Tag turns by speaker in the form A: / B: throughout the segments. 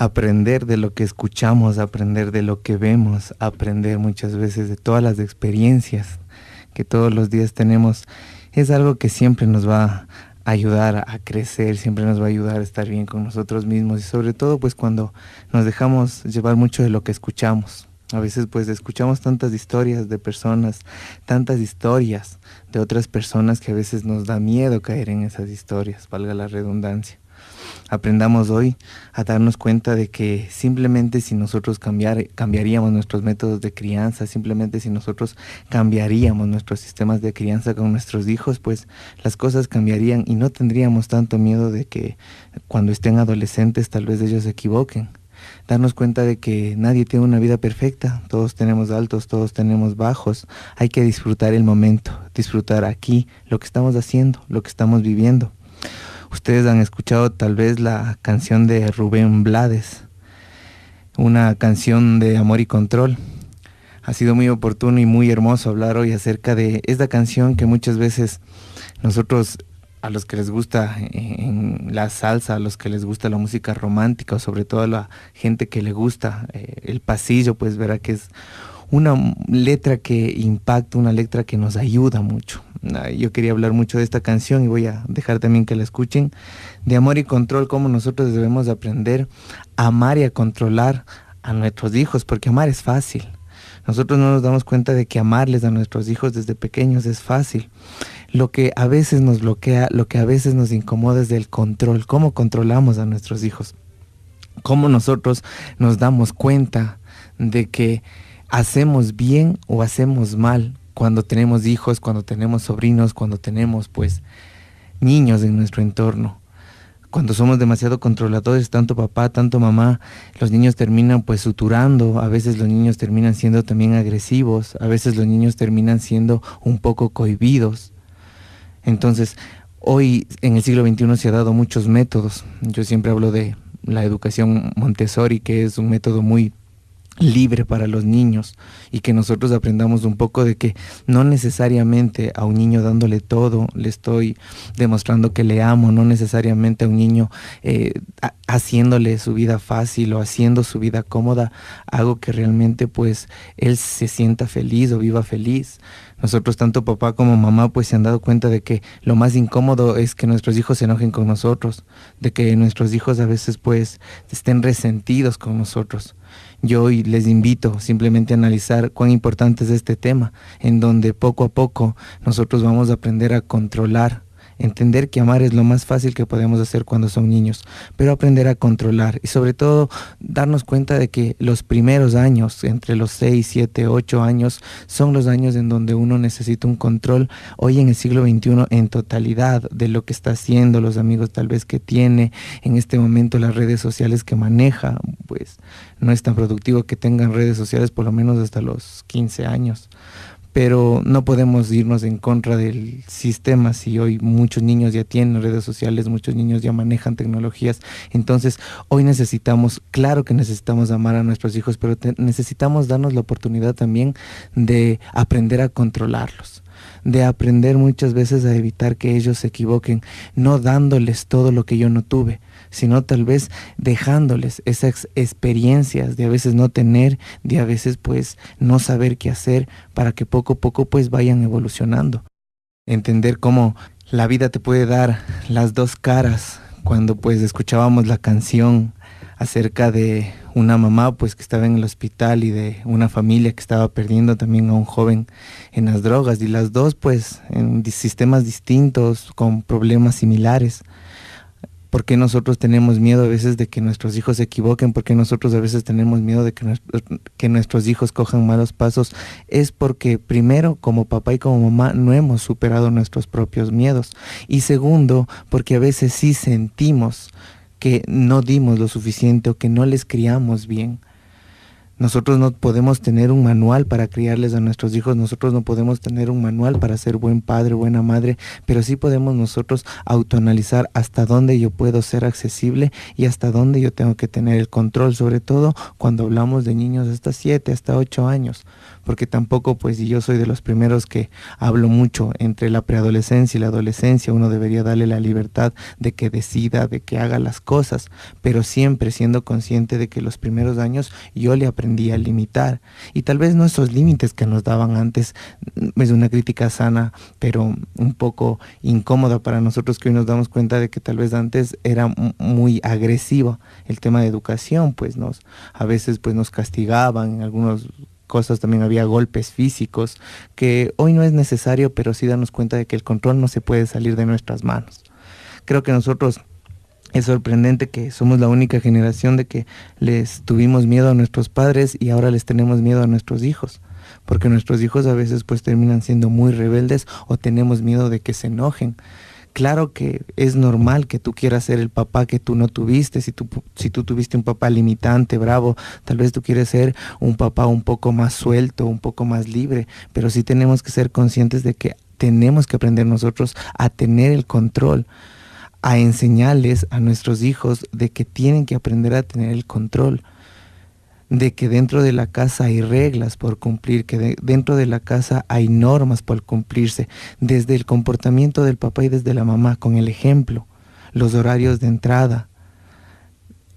A: aprender de lo que escuchamos, aprender de lo que vemos, aprender muchas veces de todas las experiencias que todos los días tenemos, es algo que siempre nos va a ayudar a crecer, siempre nos va a ayudar a estar bien con nosotros mismos y sobre todo pues cuando nos dejamos llevar mucho de lo que escuchamos. A veces pues escuchamos tantas historias de personas, tantas historias de otras personas que a veces nos da miedo caer en esas historias, valga la redundancia. Aprendamos hoy a darnos cuenta de que simplemente si nosotros cambiaríamos nuestros métodos de crianza, simplemente si nosotros cambiaríamos nuestros sistemas de crianza con nuestros hijos, pues las cosas cambiarían y no tendríamos tanto miedo de que cuando estén adolescentes tal vez ellos se equivoquen. Darnos cuenta de que nadie tiene una vida perfecta, todos tenemos altos, todos tenemos bajos, hay que disfrutar el momento, disfrutar aquí lo que estamos haciendo, lo que estamos viviendo. Ustedes han escuchado tal vez la canción de Rubén Blades, una canción de amor y control. Ha sido muy oportuno y muy hermoso hablar hoy acerca de esta canción que muchas veces nosotros, a los que les gusta en la salsa, a los que les gusta la música romántica o sobre todo a la gente que le gusta el pasillo, pues verá que es una letra que impacta, una letra que nos ayuda mucho. Yo quería hablar mucho de esta canción y voy a dejar también que la escuchen, de amor y control, cómo nosotros debemos aprender a amar y a controlar a nuestros hijos, porque amar es fácil. Nosotros no nos damos cuenta de que amarles a nuestros hijos desde pequeños es fácil. Lo que a veces nos bloquea, lo que a veces nos incomoda es del control, cómo controlamos a nuestros hijos, cómo nosotros nos damos cuenta de que hacemos bien o hacemos mal cuando tenemos hijos, cuando tenemos sobrinos, cuando tenemos pues niños en nuestro entorno. Cuando somos demasiado controladores, tanto papá, tanto mamá, los niños terminan pues suturando, a veces los niños terminan siendo también agresivos, a veces los niños terminan siendo un poco cohibidos. Entonces, hoy en el siglo XXI se ha dado muchos métodos. Yo siempre hablo de la educación Montessori, que es un método muy libre para los niños y que nosotros aprendamos un poco de que no necesariamente a un niño dándole todo le estoy demostrando que le amo, no necesariamente a un niño haciéndole su vida fácil o haciendo su vida cómoda, hago que realmente pues él se sienta feliz o viva feliz. Nosotros, tanto papá como mamá, pues se han dado cuenta de que lo más incómodo es que nuestros hijos se enojen con nosotros, de que nuestros hijos a veces pues estén resentidos con nosotros. Yo hoy les invito simplemente a analizar cuán importante es este tema, en donde poco a poco nosotros vamos a aprender a controlar, entender que amar es lo más fácil que podemos hacer cuando son niños, pero aprender a controlar y sobre todo darnos cuenta de que los primeros años, entre los 6, 7, 8 años, son los años en donde uno necesita un control, hoy en el siglo XXI, en totalidad de lo que está haciendo, los amigos tal vez que tiene, en este momento las redes sociales que maneja, pues no es tan productivo que tengan redes sociales por lo menos hasta los 15 años. Pero no podemos irnos en contra del sistema si hoy muchos niños ya tienen redes sociales, muchos niños ya manejan tecnologías. Entonces, hoy necesitamos, claro que necesitamos amar a nuestros hijos, pero necesitamos darnos la oportunidad también de aprender a controlarlos, de aprender muchas veces a evitar que ellos se equivoquen, no dándoles todo lo que yo no tuve, sino tal vez dejándoles esas experiencias de a veces no tener, de a veces pues no saber qué hacer para que poco a poco pues vayan evolucionando. Entender cómo la vida te puede dar las dos caras. Cuando pues escuchábamos la canción acerca de una mamá pues que estaba en el hospital y de una familia que estaba perdiendo también a un joven en las drogas y las dos pues en sistemas distintos con problemas similares. ¿Por qué nosotros tenemos miedo a veces de que nuestros hijos se equivoquen? ¿Por qué nosotros a veces tenemos miedo de que nuestros hijos cojan malos pasos? Es porque primero, como papá y como mamá, no hemos superado nuestros propios miedos. Y segundo, porque a veces sí sentimos que no dimos lo suficiente o que no les criamos bien. Nosotros no podemos tener un manual para criarles a nuestros hijos, nosotros no podemos tener un manual para ser buen padre, buena madre, pero sí podemos nosotros autoanalizar hasta dónde yo puedo ser accesible y hasta dónde yo tengo que tener el control, sobre todo cuando hablamos de niños hasta 7, hasta 8 años, porque tampoco, pues, y yo soy de los primeros que hablo mucho, entre la preadolescencia y la adolescencia uno debería darle la libertad de que decida, de que haga las cosas, pero siempre siendo consciente de que los primeros años yo le aprendí a limitar, y tal vez no esos límites que nos daban antes. Es una crítica sana, pero un poco incómoda para nosotros, que hoy nos damos cuenta de que tal vez antes era muy agresivo el tema de educación, pues a veces pues nos castigaban, en algunas cosas también había golpes físicos, que hoy no es necesario, pero sí darnos cuenta de que el control no se puede salir de nuestras manos. Creo que nosotros, es sorprendente que somos la única generación de que les tuvimos miedo a nuestros padres y ahora les tenemos miedo a nuestros hijos, porque nuestros hijos a veces pues terminan siendo muy rebeldes o tenemos miedo de que se enojen. Claro que es normal que tú quieras ser el papá que tú no tuviste. Si tú tuviste un papá limitante, bravo, tal vez tú quieres ser un papá un poco más suelto, un poco más libre, pero sí tenemos que ser conscientes de que tenemos que aprender nosotros a tener el control, a enseñarles a nuestros hijos de que tienen que aprender a tener el control, de que dentro de la casa hay reglas por cumplir, que dentro de la casa hay normas por cumplirse, desde el comportamiento del papá y desde la mamá, con el ejemplo, los horarios de entrada,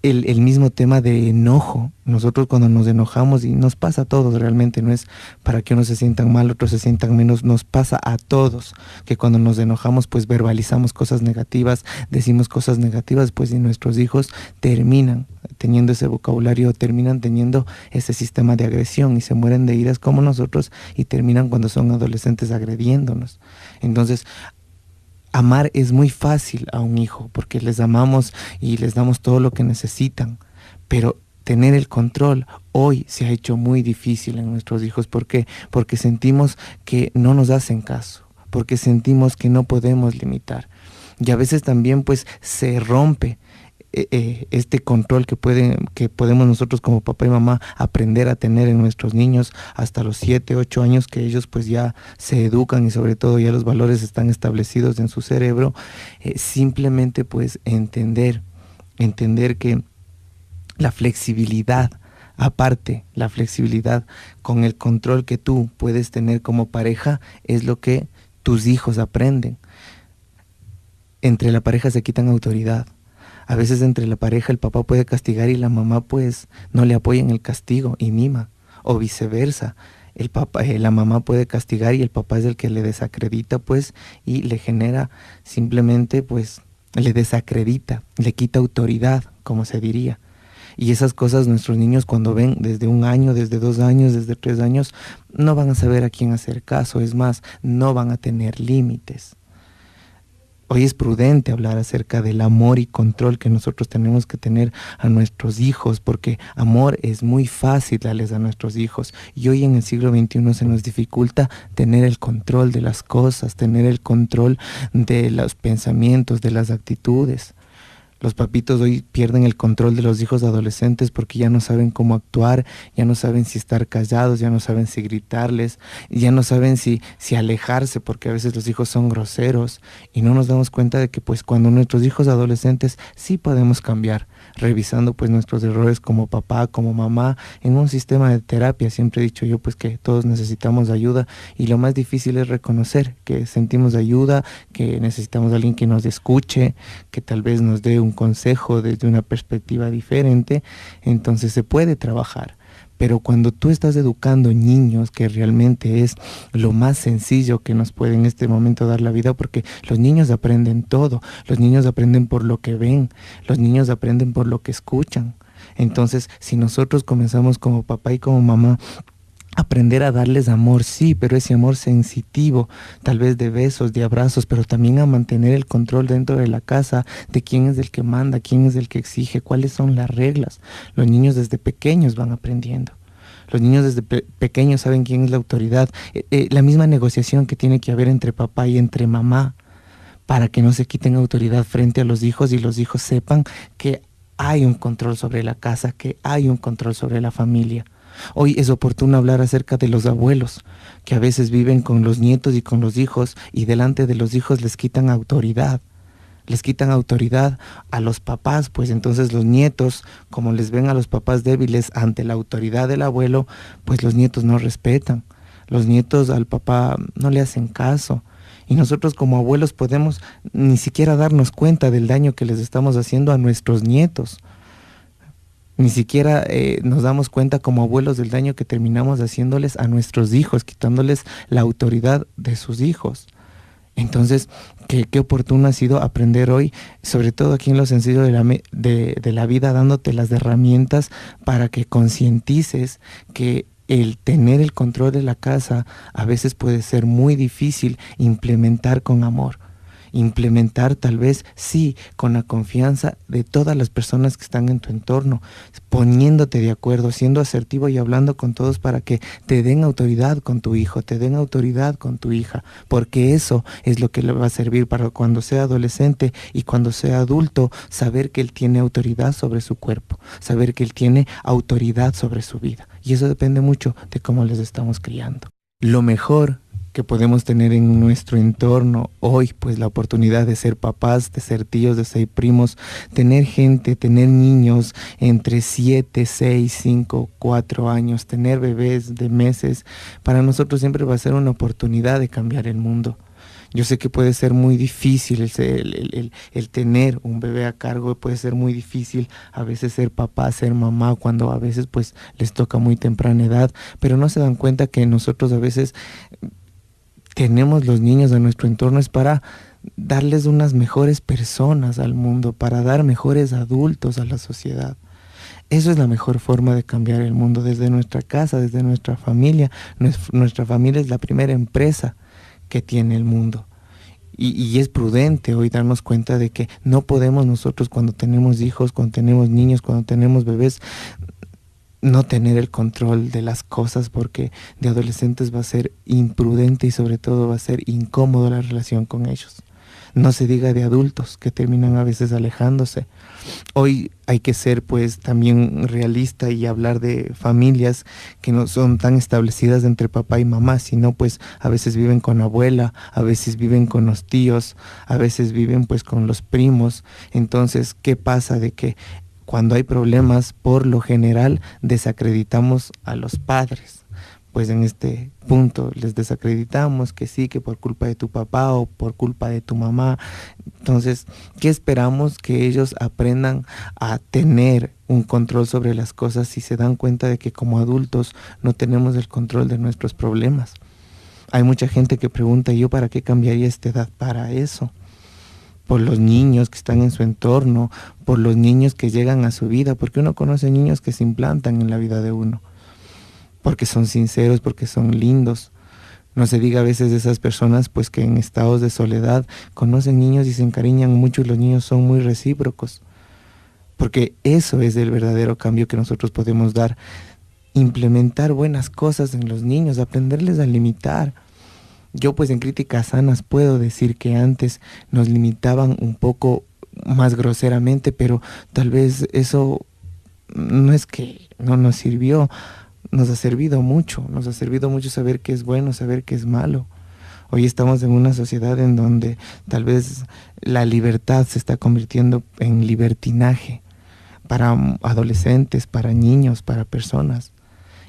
A: el mismo tema de enojo. Nosotros cuando nos enojamos, y nos pasa a todos realmente, no es para que unos se sientan mal, otros se sientan menos, nos pasa a todos, que cuando nos enojamos pues verbalizamos cosas negativas, decimos cosas negativas, pues, y nuestros hijos terminan teniendo ese vocabulario, terminan teniendo ese sistema de agresión y se mueren de iras como nosotros, y terminan cuando son adolescentes agrediéndonos. Entonces, amar es muy fácil a un hijo porque les amamos y les damos todo lo que necesitan, pero tener el control hoy se ha hecho muy difícil en nuestros hijos. ¿Por qué? Porque sentimos que no nos hacen caso, porque sentimos que no podemos limitar, y a veces también pues se rompe este control que podemos nosotros como papá y mamá aprender a tener en nuestros niños hasta los 7, 8 años, que ellos pues ya se educan y sobre todo ya los valores están establecidos en su cerebro. Simplemente pues entender que la flexibilidad, aparte la flexibilidad con el control que tú puedes tener como pareja, es lo que tus hijos aprenden. Entre la pareja se quitan autoridad. A veces entre la pareja el papá puede castigar y la mamá pues no le apoya en el castigo y mima, o viceversa. La mamá puede castigar y el papá es el que le desacredita pues, y le genera simplemente pues, le desacredita, le quita autoridad, como se diría. Y esas cosas nuestros niños cuando ven desde 1 año, desde 2 años, desde 3 años, no van a saber a quién hacer caso, es más, no van a tener límites. Hoy es prudente hablar acerca del amor y control que nosotros tenemos que tener a nuestros hijos, porque amor es muy fácil darles a nuestros hijos, y hoy en el siglo XXI se nos dificulta tener el control de las cosas, tener el control de los pensamientos, de las actitudes. Los papitos hoy pierden el control de los hijos adolescentes porque ya no saben cómo actuar, ya no saben si estar callados, ya no saben si gritarles, ya no saben si alejarse, porque a veces los hijos son groseros, y no nos damos cuenta de que pues cuando nuestros hijos adolescentes sí podemos cambiar, revisando pues nuestros errores como papá, como mamá, en un sistema de terapia. Siempre he dicho yo pues que todos necesitamos ayuda, y lo más difícil es reconocer que sentimos ayuda, que necesitamos a alguien que nos escuche, que tal vez nos dé un consejo desde una perspectiva diferente. Entonces se puede trabajar. Pero cuando tú estás educando niños, que realmente es lo más sencillo que nos puede en este momento dar la vida, porque los niños aprenden todo, los niños aprenden por lo que ven, los niños aprenden por lo que escuchan. Entonces, si nosotros comenzamos como papá y como mamá aprender a darles amor, sí, pero ese amor sensitivo, tal vez de besos, de abrazos, pero también a mantener el control dentro de la casa, de quién es el que manda, quién es el que exige, cuáles son las reglas. Los niños desde pequeños van aprendiendo. Los niños desde pequeños saben quién es la autoridad. La misma negociación que tiene que haber entre papá y entre mamá, para que no se quiten autoridad frente a los hijos y los hijos sepan que hay un control sobre la casa, que hay un control sobre la familia. Hoy es oportuno hablar acerca de los abuelos, que a veces viven con los nietos y con los hijos, y delante de los hijos les quitan autoridad. Les quitan autoridad a los papás, pues entonces los nietos, como les ven a los papás débiles ante la autoridad del abuelo, pues los nietos no respetan. Los nietos al papá no le hacen caso. Y nosotros como abuelos podemos ni siquiera darnos cuenta del daño que les estamos haciendo a nuestros nietos. Ni siquiera nos damos cuenta como abuelos del daño que terminamos haciéndoles a nuestros hijos, quitándoles la autoridad de sus hijos. Entonces, qué oportuno ha sido aprender hoy, sobre todo aquí en lo sencillo de la vida, dándote las herramientas para que concientices que el tener el control de la casa a veces puede ser muy difícil implementar con amor. Implementar tal vez sí con la confianza de todas las personas que están en tu entorno, poniéndote de acuerdo, siendo asertivo y hablando con todos para que te den autoridad con tu hijo, te den autoridad con tu hija, porque eso es lo que le va a servir para cuando sea adolescente y cuando sea adulto, saber que él tiene autoridad sobre su cuerpo, saber que él tiene autoridad sobre su vida. Y eso depende mucho de cómo les estamos criando. Lo mejor que podemos tener en nuestro entorno hoy, pues la oportunidad de ser papás, de ser tíos, de ser primos, tener gente, tener niños entre 7, 6, 5, 4 años, tener bebés de meses, para nosotros siempre va a ser una oportunidad de cambiar el mundo. Yo sé que puede ser muy difícil el tener un bebé a cargo, puede ser muy difícil a veces ser papá, ser mamá, cuando a veces pues les toca muy temprana edad, pero no se dan cuenta que nosotros a veces tenemos los niños de nuestro entorno es para darles unas mejores personas al mundo, para dar mejores adultos a la sociedad. Eso es la mejor forma de cambiar el mundo, desde nuestra casa, desde nuestra familia. Nuestra familia es la primera empresa que tiene el mundo. Y es prudente hoy darnos cuenta de que no podemos nosotros cuando tenemos hijos, cuando tenemos niños, cuando tenemos bebés, no tener el control de las cosas, porque de adolescentes va a ser imprudente y sobre todo va a ser incómodo la relación con ellos. No se diga de adultos que terminan a veces alejándose. Hoy hay que ser pues también realista y hablar de familias que no son tan establecidas entre papá y mamá, sino pues a veces viven con abuela, a veces viven con los tíos, a veces viven pues con los primos. Entonces, ¿qué pasa? De que cuando hay problemas, por lo general, desacreditamos a los padres. Pues en este punto les desacreditamos que sí, que por culpa de tu papá o por culpa de tu mamá. Entonces, ¿qué esperamos? Que ellos aprendan a tener un control sobre las cosas si se dan cuenta de que como adultos no tenemos el control de nuestros problemas. Hay mucha gente que pregunta, ¿yo para qué cambiaría esta edad? Para eso. Por los niños que están en su entorno, por los niños que llegan a su vida, porque uno conoce niños que se implantan en la vida de uno, porque son sinceros, porque son lindos. No se diga a veces de esas personas pues que en estados de soledad conocen niños y se encariñan mucho y los niños son muy recíprocos, porque eso es el verdadero cambio que nosotros podemos dar, implementar buenas cosas en los niños, aprenderles a limitar. Yo pues en Críticas Sanas puedo decir que antes nos limitaban un poco más groseramente, pero tal vez eso no es que no nos sirvió, nos ha servido mucho saber qué es bueno, saber qué es malo. Hoy estamos en una sociedad en donde tal vez la libertad se está convirtiendo en libertinaje para adolescentes, para niños, para personas.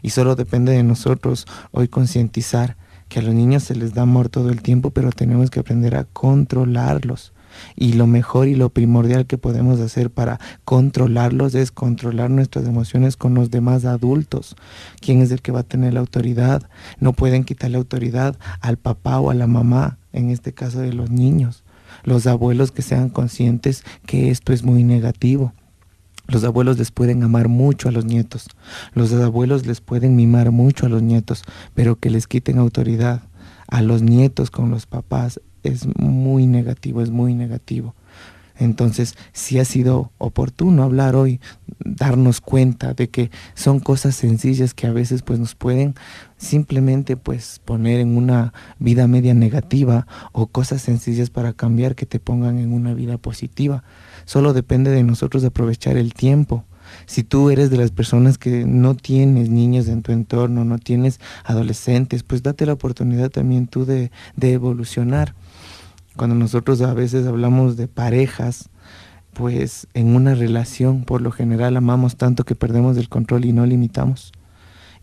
A: Y solo depende de nosotros hoy concientizar que a los niños se les da amor todo el tiempo, pero tenemos que aprender a controlarlos. Y lo mejor y lo primordial que podemos hacer para controlarlos es controlar nuestras emociones con los demás adultos. ¿Quién es el que va a tener la autoridad? No pueden quitarle autoridad al papá o a la mamá, en este caso de los niños. Los abuelos que sean conscientes que esto es muy negativo. Los abuelos les pueden amar mucho a los nietos, los abuelos les pueden mimar mucho a los nietos, pero que les quiten autoridad a los nietos con los papás es muy negativo, es muy negativo. Entonces, sí ha sido oportuno hablar hoy, darnos cuenta de que son cosas sencillas que a veces pues nos pueden simplemente pues poner en una vida media negativa, o cosas sencillas para cambiar que te pongan en una vida positiva. Solo depende de nosotros aprovechar el tiempo. Si tú eres de las personas que no tienes niños en tu entorno, no tienes adolescentes, pues date la oportunidad también tú de evolucionar. Cuando nosotros a veces hablamos de parejas, pues en una relación por lo general amamos tanto que perdemos el control y no limitamos.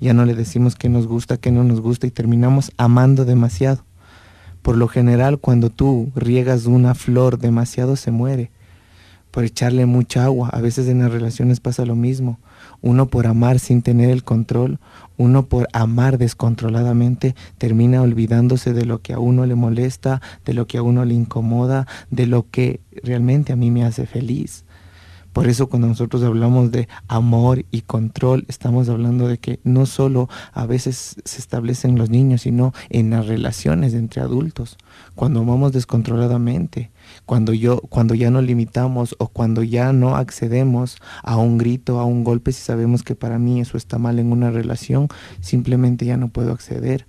A: Ya no le decimos qué nos gusta, qué no nos gusta y terminamos amando demasiado. Por lo general, cuando tú riegas una flor demasiado se muere por echarle mucha agua. A veces en las relaciones pasa lo mismo. Uno por amar sin tener el control, uno por amar descontroladamente, termina olvidándose de lo que a uno le molesta, de lo que a uno le incomoda, de lo que realmente a mí me hace feliz. Por eso cuando nosotros hablamos de amor y control, estamos hablando de que no solo a veces se establecen los niños, sino en las relaciones entre adultos. Cuando amamos descontroladamente, cuando ya no limitamos o cuando ya no accedemos a un grito, a un golpe, si sabemos que para mí eso está mal en una relación, simplemente ya no puedo acceder.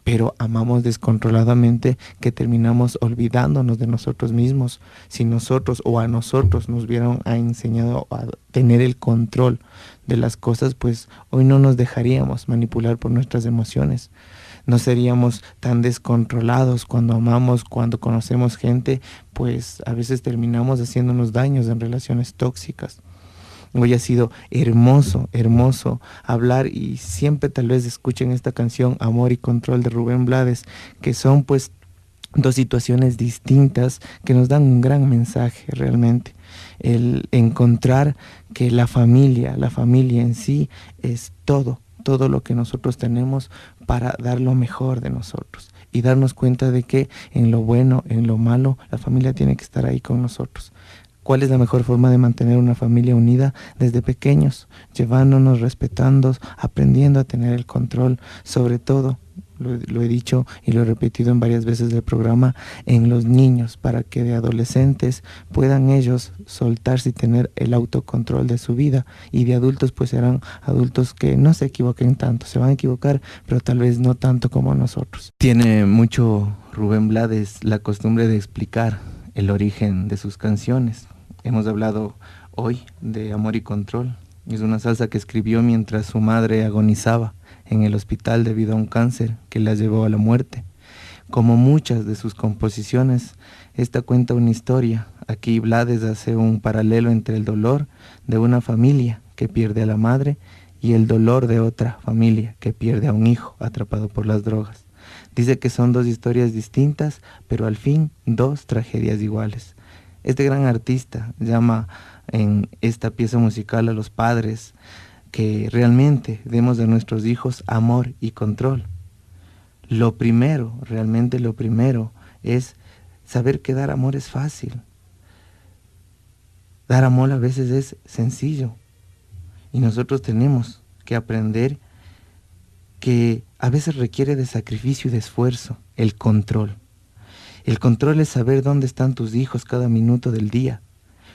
A: Pero amamos descontroladamente que terminamos olvidándonos de nosotros mismos. Si nosotros o a nosotros nos hubieran enseñado a tener el control de las cosas, pues hoy no nos dejaríamos manipular por nuestras emociones. No seríamos tan descontrolados cuando amamos, cuando conocemos gente, pues a veces terminamos haciéndonos daños en relaciones tóxicas. Hoy ha sido hermoso, hermoso hablar y siempre tal vez escuchen esta canción Amor y Control de Rubén Blades, que son pues dos situaciones distintas que nos dan un gran mensaje realmente. El encontrar que la familia en sí es todo lo que nosotros tenemos para dar lo mejor de nosotros y darnos cuenta de que en lo bueno, en lo malo, la familia tiene que estar ahí con nosotros. ¿Cuál es la mejor forma de mantener una familia unida? Desde pequeños, llevándonos, respetando, aprendiendo a tener el control, sobre todo, lo he dicho y lo he repetido en varias veces del programa, en los niños, para que de adolescentes puedan ellos soltarse y tener el autocontrol de su vida, y de adultos pues serán adultos que no se equivoquen tanto, se van a equivocar, pero tal vez no tanto como nosotros. Tiene mucho Rubén Blades la costumbre de explicar el origen de sus canciones. Hemos hablado hoy de Amor y Control. Es una salsa que escribió mientras su madre agonizaba en el hospital debido a un cáncer que la llevó a la muerte. Como muchas de sus composiciones, esta cuenta una historia. Aquí Blades hace un paralelo entre el dolor de una familia que pierde a la madre y el dolor de otra familia que pierde a un hijo atrapado por las drogas. Dice que son dos historias distintas, pero al fin dos tragedias iguales. Este gran artista llama en esta pieza musical a los padres que realmente demos a nuestros hijos amor y control. Lo primero, realmente lo primero, es saber que dar amor es fácil. Dar amor a veces es sencillo. Y nosotros tenemos que aprender que a veces requiere de sacrificio y de esfuerzo el control. El control es saber dónde están tus hijos cada minuto del día.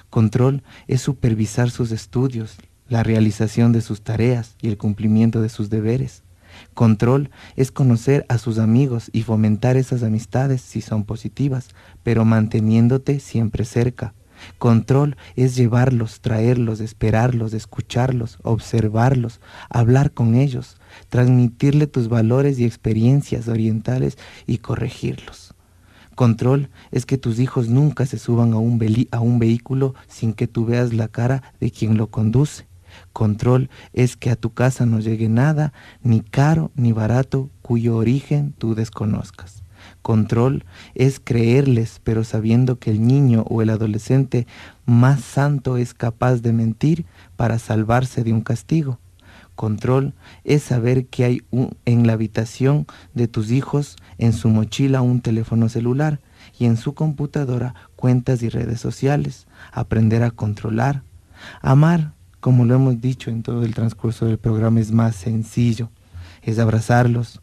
A: Control es supervisar sus estudios, la realización de sus tareas y el cumplimiento de sus deberes. Control es conocer a sus amigos y fomentar esas amistades si son positivas, pero manteniéndote siempre cerca. Control es llevarlos, traerlos, esperarlos, escucharlos, observarlos, hablar con ellos, transmitirle tus valores y experiencias orientales y corregirlos. Control es que tus hijos nunca se suban a un vehículo sin que tú veas la cara de quien lo conduce. Control es que a tu casa no llegue nada, ni caro ni barato, cuyo origen tú desconozcas. Control es creerles, pero sabiendo que el niño o el adolescente más santo es capaz de mentir para salvarse de un castigo. Control es saber que hay en la habitación de tus hijos, en su mochila, un teléfono celular y en su computadora cuentas y redes sociales. Aprender a controlar. Amar, como lo hemos dicho en todo el transcurso del programa, es más sencillo. Es abrazarlos,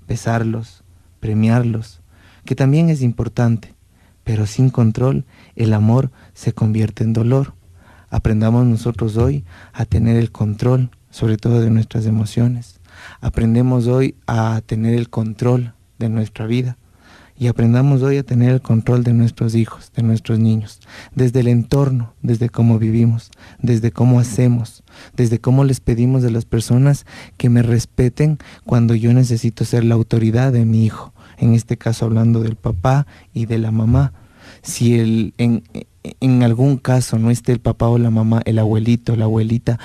A: besarlos, premiarlos, que también es importante, pero sin control el amor se convierte en dolor. Aprendamos nosotros hoy a tener el control, sobre todo de nuestras emociones. Aprendemos hoy a tener el control de nuestra vida y aprendamos hoy a tener el control de nuestros hijos, de nuestros niños, desde el entorno, desde cómo vivimos, desde cómo hacemos, desde cómo les pedimos de las personas que me respeten cuando yo necesito ser la autoridad de mi hijo, en este caso hablando del papá y de la mamá. Si en algún caso no esté el papá o la mamá, el abuelito, la abuelita,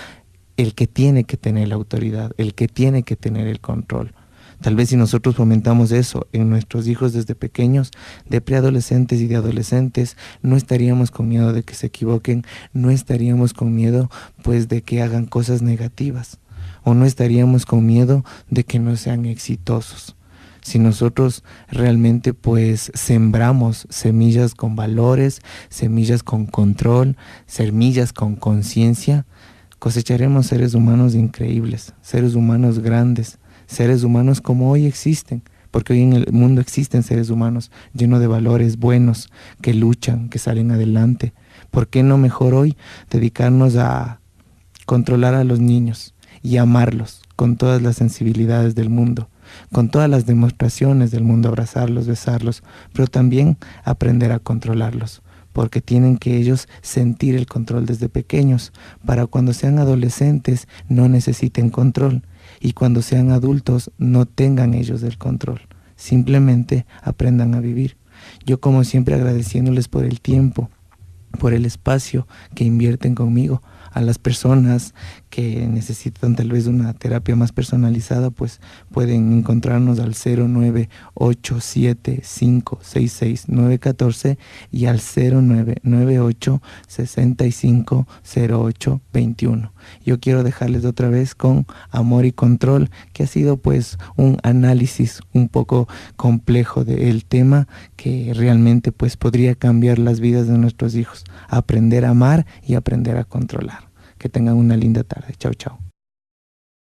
A: el que tiene que tener la autoridad, el que tiene que tener el control. Tal vez si nosotros fomentamos eso en nuestros hijos desde pequeños, de preadolescentes y de adolescentes, no estaríamos con miedo de que se equivoquen, no estaríamos con miedo pues de que hagan cosas negativas, o no estaríamos con miedo de que no sean exitosos. Si nosotros realmente pues sembramos semillas con valores, semillas con control, semillas con conciencia, cosecharemos seres humanos increíbles, seres humanos grandes, seres humanos como hoy existen, porque hoy en el mundo existen seres humanos llenos de valores buenos, que luchan, que salen adelante. ¿Por qué no mejor hoy dedicarnos a controlar a los niños y amarlos con todas las sensibilidades del mundo, con todas las demostraciones del mundo, abrazarlos, besarlos, pero también aprender a controlarlos? Porque tienen que ellos sentir el control desde pequeños, para cuando sean adolescentes no necesiten control, y cuando sean adultos no tengan ellos el control, simplemente aprendan a vivir. Yo como siempre agradeciéndoles por el tiempo, por el espacio que invierten conmigo. A las personas que necesitan tal vez una terapia más personalizada, pues pueden encontrarnos al 0987566914 y al 0998650821. Yo quiero dejarles otra vez con Amor y Control, que ha sido pues un análisis un poco complejo del tema, que realmente pues podría cambiar las vidas de nuestros hijos. Aprender a amar y aprender a controlar. Que tengan una linda tarde. Chao, chao.